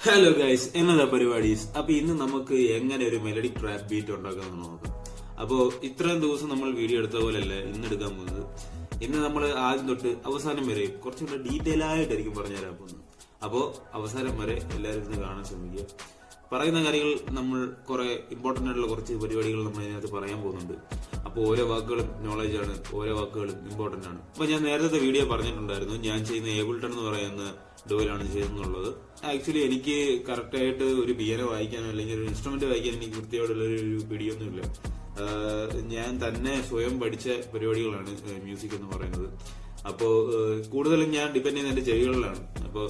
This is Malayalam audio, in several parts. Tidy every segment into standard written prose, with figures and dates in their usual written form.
ഹലോ ഗൈസ്, എന്നതാ പരിപാടീസ്. അപ്പൊ ഇന്ന് നമുക്ക് എങ്ങനെ ഒരു മെലഡി ട്രാപ്പ് ബീറ്റ് ഉണ്ടാക്കാമെന്ന് നോക്കാം. അപ്പോ ഇത്രയും ദിവസം നമ്മൾ വീഡിയോ എടുത്ത പോലെയല്ല ഇന്ന് എടുക്കാൻ പോകുന്നത്. ഇന്ന് നമ്മൾ ആദ്യം തൊട്ട് അവസാനം വരെ കുറച്ചുകൂടെ ഡീറ്റെയിൽ ആയിട്ടായിരിക്കും പറഞ്ഞുതരാൻ പോകുന്നത്. അപ്പോ അവസാനം വരെ എല്ലാവരും ഇന്ന് കാണാൻ ശ്രമിക്കുക. പറയുന്ന കാര്യങ്ങൾ നമ്മൾ കുറെ ഇമ്പോർട്ടന്റ് ആയിട്ടുള്ള കുറച്ച് പരിപാടികൾ നമ്മൾ ഇതിനകത്ത് പറയാൻ പോകുന്നുണ്ട്. അപ്പോൾ ഓരോ വാക്കുകളും നോളജ് ആണ്, ഓരോ വാക്കുകളും ഇമ്പോർട്ടന്റ് ആണ്. അപ്പൊ ഞാൻ നേരത്തെ വീഡിയോ പറഞ്ഞിട്ടുണ്ടായിരുന്നു, ഞാൻ ചെയ്യുന്ന ഏബിൾട്ടൺ എന്ന് പറയുന്ന ഡോയിലാണ് ചെയ്യുന്നുള്ളത്. ആക്ച്വലി എനിക്ക് കറക്റ്റ് ആയിട്ട് ഒരു പിയാനോ വായിക്കാനോ അല്ലെങ്കിൽ ഒരു ഇൻസ്ട്രുമെന്റ് വായിക്കാൻ എനിക്ക് കൃത്യമായിട്ടുള്ള ഒരു പിടിയൊന്നുമില്ല. ഞാൻ തന്നെ സ്വയം പഠിച്ച പരിപാടികളാണ് മ്യൂസിക് എന്ന് പറയുന്നത്. അപ്പോ കൂടുതലും ഞാൻ ഡിപെൻഡ് ചെയ്യുന്ന എന്റെ ചെവികളിലാണ്. അപ്പോൾ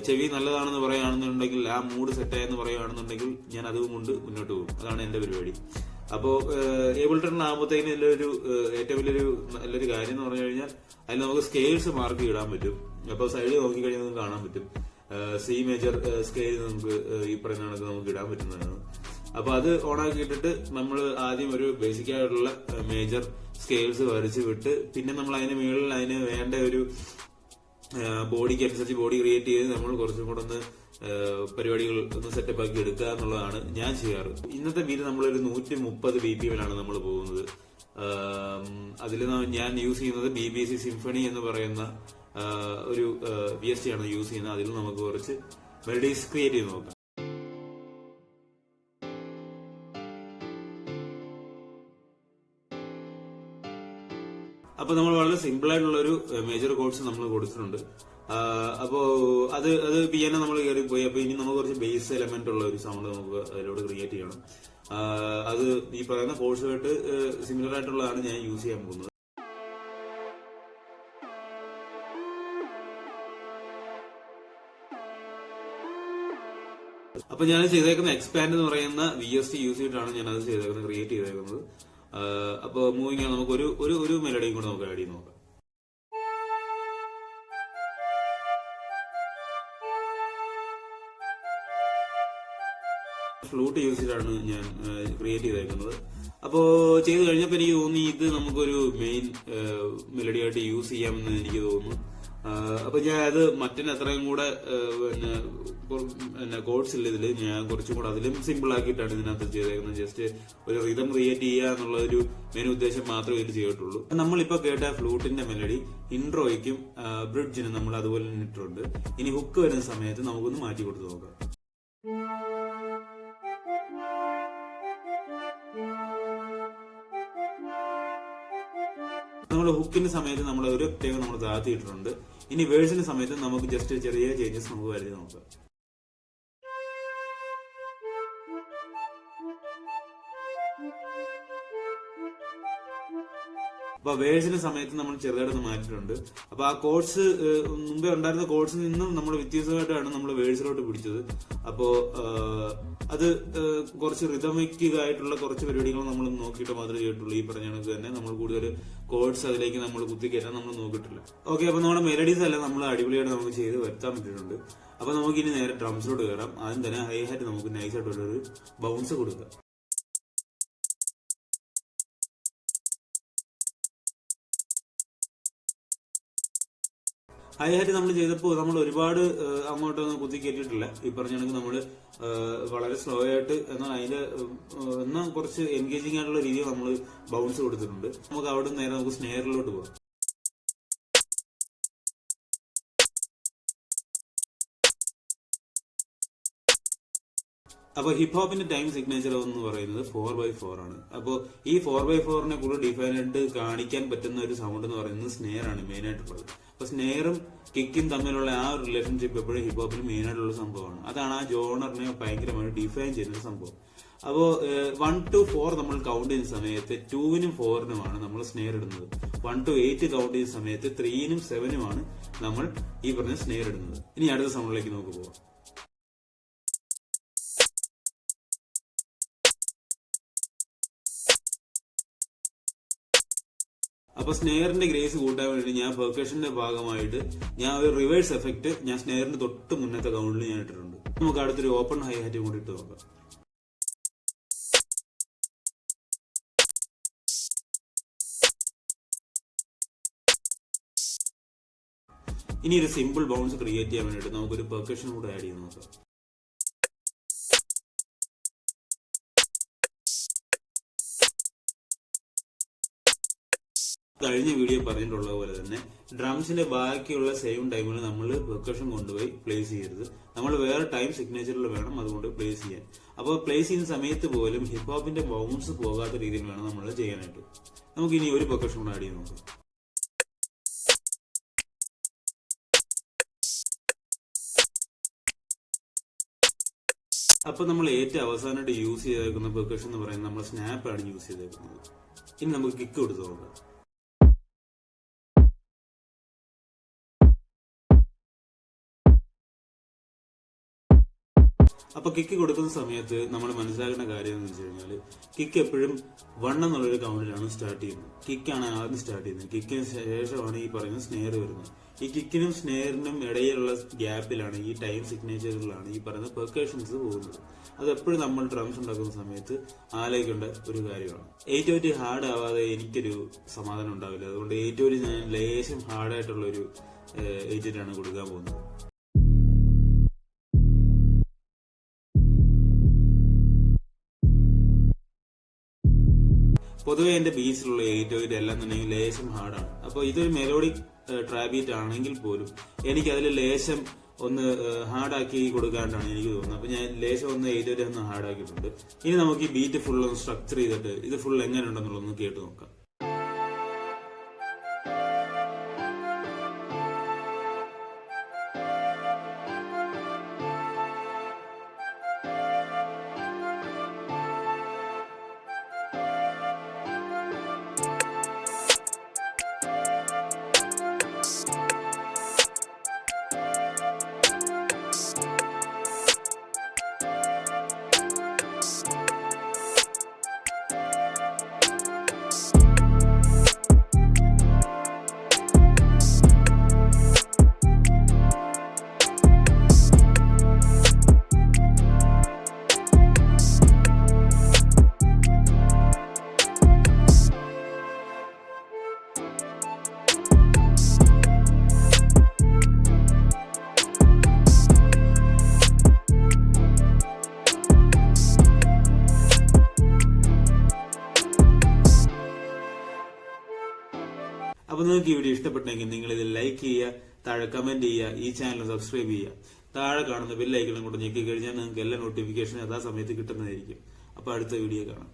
ചെവി നല്ലതാണെന്ന് പറയുകയാണെന്നുണ്ടെങ്കിൽ, ആ മൂഡ് സെറ്റായെന്ന് പറയുകയാണെന്നുണ്ടെങ്കിൽ ഞാൻ അതുകൊണ്ട് മുന്നോട്ട് പോകും. അതാണ് എന്റെ പരിപാടി. അപ്പോ ഏബിൾട്ടൺ ആകുമ്പോഴത്തേക്കിന് ഇതിലൊരു ഏറ്റവും നല്ലൊരു കാര്യം എന്ന് പറഞ്ഞു കഴിഞ്ഞാൽ അതിൽ നമുക്ക് സ്കെയിൽസ് മാർക്ക് ഇടാൻ പറ്റും. അപ്പൊ സൈഡിൽ നോക്കിക്കഴിഞ്ഞാൽ നമുക്ക് കാണാൻ പറ്റും സി മേജർ സ്കെയിൽ നമുക്ക് ഈ പറയുന്ന കണക്ക് നമുക്ക് ഇടാൻ പറ്റുന്നതാണ്. അപ്പൊ അത് ഓണാക്കി ഇട്ടിട്ട് നമ്മൾ ആദ്യം ഒരു ബേസിക് ആയിട്ടുള്ള മേജർ സ്കെയിൽസ് വരച്ച് വിട്ട് പിന്നെ നമ്മൾ അതിന് മുകളിൽ അതിന് വേണ്ട ഒരു ബോഡിക്ക് അനുസരിച്ച് ബോഡി ക്രിയേറ്റ് ചെയ്ത് നമ്മൾ കുറച്ചും കൂടെ ഒന്ന് പരിപാടികൾ ഒന്ന് സെറ്റപ്പ് ആക്കി എടുക്കുക എന്നുള്ളതാണ് ഞാൻ ചെയ്യാറ്. ഇന്നത്തെ ബീറ്റ് നമ്മളൊരു 130 BPM നമ്മൾ പോകുന്നത്. അതിൽ ഞാൻ യൂസ് ചെയ്യുന്നത് BBC സിംഫണി എന്ന് പറയുന്ന ഒരു VST ആണ് യൂസ് ചെയ്യുന്നത്. അതിൽ നമുക്ക് കുറച്ച് മെലഡീസ് ക്രിയേറ്റ് ചെയ്ത് നോക്കാം. അപ്പൊ നമ്മൾ വളരെ സിമ്പിൾ ആയിട്ടുള്ള ഒരു മേജർ കോഡ്സ് നമ്മൾ കൊടുത്തിട്ടുണ്ട്. അപ്പോ അത് പിയാനോ നമ്മൾ കയറി പോയി. അപ്പൊ ഇനി നമുക്ക് കുറച്ച് ബേസ് എലമെന്റ് ഉള്ള ഒരു സൗണ്ട് നമുക്ക് അതിലൂടെ ക്രിയേറ്റ് ചെയ്യണം. അത് ഈ പറയുന്ന കോഡ്സുമായിട്ട് സിമിലർ ആയിട്ടുള്ളതാണ് ഞാൻ യൂസ് ചെയ്യാൻ പോകുന്നത്. അപ്പൊ ഞാൻ ചെയ്തേക്കുന്ന എക്സ്പാൻഡ് എന്ന് പറയുന്ന VST യൂസ് ചെയ്തിട്ടാണ് ഞാൻ അത് ചെയ്തേക്കുന്നത്, ക്രിയേറ്റ് ചെയ്തേക്കുന്നത്. അപ്പൊ മൂവിങ് നമുക്ക് ഒരു മെലഡിയും കൂടെ നമുക്ക് ആഡ് ചെയ്ത് നോക്കാം. ഫ്ലൂട്ട് യൂസ് ചെയ്തിട്ടാണ് ഞാൻ ക്രിയേറ്റ് ചെയ്തേക്കുന്നത്. അപ്പോ ചെയ്ത് കഴിഞ്ഞപ്പോൾ എനിക്ക് തോന്നി ഇത് നമുക്കൊരു മെയിൻ മെലഡി ആയിട്ട് യൂസ് ചെയ്യാമെന്ന് എനിക്ക് തോന്നുന്നു. അപ്പൊ ഞാൻ അത് മറ്റിന് അത്രയും കൂടെ പിന്നെ കോഡ്സ് ഇല്ല ഇതില്. ഞാൻ കുറച്ചും കൂടെ അതിലും സിമ്പിൾ ആക്കിയിട്ടാണ് ഇതിനകത്ത് ചെയ്തേക്കുന്നത്. ജസ്റ്റ് ഒരു റിതം ക്രിയേറ്റ് ചെയ്യുക എന്നുള്ള ഒരു മെയിൻ ഉദ്ദേശം മാത്രമേ ഇതിൽ ചെയ്തിട്ടുള്ളൂ. നമ്മളിപ്പോ കേട്ട ഫ്ലൂട്ടിന്റെ മെലഡി ഇൻട്രോയ്ക്കും ബ്രിഡ്ജിനും നമ്മൾ അതുപോലെ തന്നെ ഇട്ടിട്ടുണ്ട്. ഇനി ഹുക്ക് വരുന്ന സമയത്ത് നമുക്കൊന്ന് മാറ്റി കൊടുത്ത് നോക്കാം. നമ്മൾ ഹുക്കിന്റെ സമയത്ത് നമ്മൾ ഒരു ഒറ്റയും നമ്മൾ താഴ്ത്തിയിട്ടുണ്ട്. ഇനി വേഴ്സിന്റെ സമയത്ത് നമുക്ക് ജസ്റ്റ് ചെറിയ ചേഞ്ചസ് നമുക്ക് വരുത്തി നോക്കാം. അപ്പൊ വേഴ്സിന്റെ സമയത്ത് നമ്മൾ ചെറുതായിട്ട് മാറ്റിയിട്ടുണ്ട്. അപ്പൊ ആ കോഡ്സ് മുമ്പേ ഉണ്ടായിരുന്ന കോഡ്സിൽ നിന്നും നമ്മൾ വ്യത്യസ്തമായിട്ടാണ് നമ്മൾ വേഴ്സിലോട്ട് പിടിച്ചത്. അപ്പോ അത് കുറച്ച് റിതമിക് ആയിട്ടുള്ള കുറച്ച് പരിപാടികൾ നമ്മൾ നോക്കിയിട്ട് മാത്രമേ ചെയ്തിട്ടുള്ളൂ. ഈ പറഞ്ഞ കണക്ക് തന്നെ നമ്മൾ കൂടുതൽ കോഡ്സ് അതിലേക്ക് നമ്മൾ കുത്തിക്കയറ്റാൻ നമ്മൾ നോക്കിയിട്ടില്ല. ഓക്കെ, അപ്പൊ നമ്മുടെ മെലഡീസ് എല്ലാം നമ്മൾ അടിപൊളിയായിട്ട് നമുക്ക് ചെയ്ത് വരുത്താൻ പറ്റിയിട്ടുണ്ട്. അപ്പൊ നമുക്ക് ഇനി നേരെ ഡ്രംസിലോട്ട് കയറാം. ആദ്യം തന്നെ ഹൈ ഹാറ്റ് നമുക്ക് നൈസായിട്ടുള്ളൊരു ബൗൺസ് കൊടുക്കാം. ഹൈ ഹാറ്റ് നമ്മൾ ചെയ്തപ്പോൾ നമ്മൾ ഒരുപാട് അങ്ങോട്ടൊന്നും കുത്തി കയറ്റിയിട്ടില്ല. ഈ പറഞ്ഞ കണക്ക് നമ്മൾ വളരെ സ്ലോ ആയിട്ട് എന്നാൽ കുറച്ച് എൻഗേജിങ് ആയിട്ടുള്ള രീതിയിൽ നമ്മൾ ബൗൺസ് കൊടുത്തിട്ടുണ്ട്. നമുക്ക് അവിടെ നിന്ന് നേരെ നമുക്ക് സ്നെയറിലോട്ട് പോകാം. അപ്പൊ ഹിപ്പ് ഹോപ്പിന്റെ ടൈം സിഗ്നേച്ചർ എന്ന് പറയുന്നത് 4/4 ആണ്. അപ്പോൾ ഈ 4/4നെ കൂടുതൽ ഡിഫൈൻ ആയിട്ട് കാണിക്കാൻ പറ്റുന്ന ഒരു സൗണ്ട് എന്ന് പറയുന്നത് സ്നെയർ ആണ് മെയിൻ ആയിട്ടുള്ളത്. അപ്പൊ സ്നെയറും കിക്കും തമ്മിലുള്ള ആ ഒരു റിലേഷൻഷിപ്പ് എപ്പോഴും ഹിപ്പ് ഹോപ്പിന് മെയിൻ ആയിട്ടുള്ള സംഭവമാണ്. അതാണ് ആ ജോണറിനെ ഭയങ്കരമായിട്ട് ഡിഫൈൻ ചെയ്യുന്ന സംഭവം. അപ്പോ 1 to 4 നമ്മൾ കൗണ്ട് ചെയ്യുന്ന സമയത്ത് 2നും 4നുമാണ് നമ്മൾ സ്നെയർ ഇടുന്നത്. 1 to 8 കൗണ്ട് ചെയ്യുന്ന സമയത്ത് 3നും 7നുമാണ് നമ്മൾ ഈ പറഞ്ഞ സ്നെയർ ഇടുന്നത്. ഇനി അടുത്ത സൗണ്ടിലേക്ക് നമുക്ക് പോവാം. അപ്പൊ സ്നെയറിന്റെ ഗ്രേസ് കൂട്ടാൻ വേണ്ടി ഞാൻ പെർക്കഷന്റെ ഭാഗമായിട്ട് ഞാൻ ഒരു റിവേഴ്സ് എഫക്ട് ഞാൻ സ്നെയറിന്റെ തൊട്ട് മുന്നത്തെ കൗണ്ടിൽ ഞാൻ ഇട്ടിട്ടുണ്ട്. നമുക്ക് അടുത്തൊരു ഓപ്പൺ ഹൈ ഹാറ്റ് കൂടി ഇട്ട് നോക്കാം. ഇനി ഒരു സിമ്പിൾ ബൗൺസ് ക്രിയേറ്റ് ചെയ്യാൻ വേണ്ടിയിട്ട് നമുക്കൊരു പെർക്കഷൻ കൂടെ ആഡ് ചെയ്ത് നോക്കാം. കഴിഞ്ഞ വീഡിയോ പറഞ്ഞിട്ടുള്ള പോലെ തന്നെ ഡ്രംസിന്റെ ബാക്കിയുള്ള സെയിം ടൈമിൽ നമ്മൾ പെർക്കഷൻ കൊണ്ടുപോയി പ്ലേസ് ചെയ്യരുത്. നമ്മൾ വേറെ ടൈം സിഗ്നേച്ചറിൽ വേണം അതുകൊണ്ട് പ്ലേസ് ചെയ്യാൻ. അപ്പോൾ പ്ലേസ് ചെയ്യുന്ന സമയത്ത് പോലും ഹിപ്പ് ഹോപ്പിന്റെ ബൗൺസ് പോകാത്ത രീതിയിൽ വേണം നമ്മൾ ചെയ്യാനായിട്ട്. നമുക്ക് ഇനി ഒരു പെർക്കഷൻ കൂടെ ആഡ് ചെയ്ത് നോക്കാം. അപ്പൊ നമ്മൾ ഏറ്റവും അവസാനമായിട്ട് യൂസ് ചെയ്തേക്കുന്ന പെർക്കഷൻ എന്ന് പറയുന്നത് നമ്മൾ സ്നാപ്പാണ് യൂസ് ചെയ്തേക്കുന്നത്. ഇനി നമുക്ക് കിക്ക് കൊടുത്ത് നോക്കാം. അപ്പൊ കിക്ക് കൊടുക്കുന്ന സമയത്ത് നമ്മൾ മനസ്സിലാക്കേണ്ട കാര്യം എന്ന് വെച്ച് കഴിഞ്ഞാൽ കിക്ക് എപ്പോഴും 1 എന്നുള്ളൊരു കൗണ്ടിലാണ് സ്റ്റാർട്ട് ചെയ്യുന്നത്. കിക്കാണ് ആദ്യം സ്റ്റാർട്ട് ചെയ്യുന്നത്. കിക്കിന് ശേഷമാണ് ഈ പറയുന്ന സ്നെയർ വരുന്നത്. ഈ കിക്കിനും സ്നെയറിനും ഇടയിലുള്ള ഗ്യാപ്പിലാണ്, ഈ ടൈം സിഗ്നേച്ചറിലാണ് ഈ പറയുന്ന പെർക്കഷൻസ് പോകുന്നത്. അത് എപ്പോഴും നമ്മൾ ഡ്രംസ് ഉണ്ടാക്കുന്ന സമയത്ത് ആലോചിക്കേണ്ട ഒരു കാര്യമാണ്. 808 ഹാർഡ് ആവാതെ എനിക്കൊരു സമാധാനം ഉണ്ടാവില്ല. അതുകൊണ്ട് 808 ഞാൻ ലേശം ഹാർഡായിട്ടുള്ള ഒരു 808 ആണ് കൊടുക്കാൻ പോകുന്നത്. പൊതുവെ എന്റെ ബീച്ചിലുള്ള 808 എല്ലാം തന്നെ ലേശം ഹാർഡാണ്. അപ്പൊ ഇതൊരു മെലോഡിക് ട്രാപ്പ് ബീറ്റ് ആണെങ്കിൽ പോലും എനിക്ക് അതിൽ ലേശം ഒന്ന് ഹാർഡാക്കി കൊടുക്കാണ്ടാണ് എനിക്ക് തോന്നുന്നത്. അപ്പൊ ഞാൻ ലേശം ഒന്ന് 808 ഒന്ന് ഹാർഡാക്കിയിട്ടുണ്ട്. ഇനി നമുക്ക് ഈ ബീറ്റ് ഫുൾ ഒന്ന് സ്ട്രക്ചർ ചെയ്തിട്ട് ഇത് ഫുൾ എങ്ങനെ ഉണ്ടെന്നുള്ളതൊന്ന് കേട്ട് നോക്കാം. അപ്പൊ നിങ്ങൾക്ക് ഈ വീഡിയോ ഇഷ്ടപ്പെട്ടെങ്കിൽ നിങ്ങൾ ഇത് ലൈക്ക് ചെയ്യുക, താഴെ കമന്റ് ചെയ്യുക, ഈ ചാനൽ സബ്സ്ക്രൈബ് ചെയ്യുക. താഴെ കാണുന്ന ബെൽ ഐക്കണും കൂടെ ഞെക്കി കഴിഞ്ഞാൽ നിങ്ങൾക്ക് എല്ലാ നോട്ടിഫിക്കേഷനും യഥാസമയത്ത് കിട്ടുന്നതായിരിക്കും. അപ്പൊ അടുത്ത വീഡിയോ കാണാം.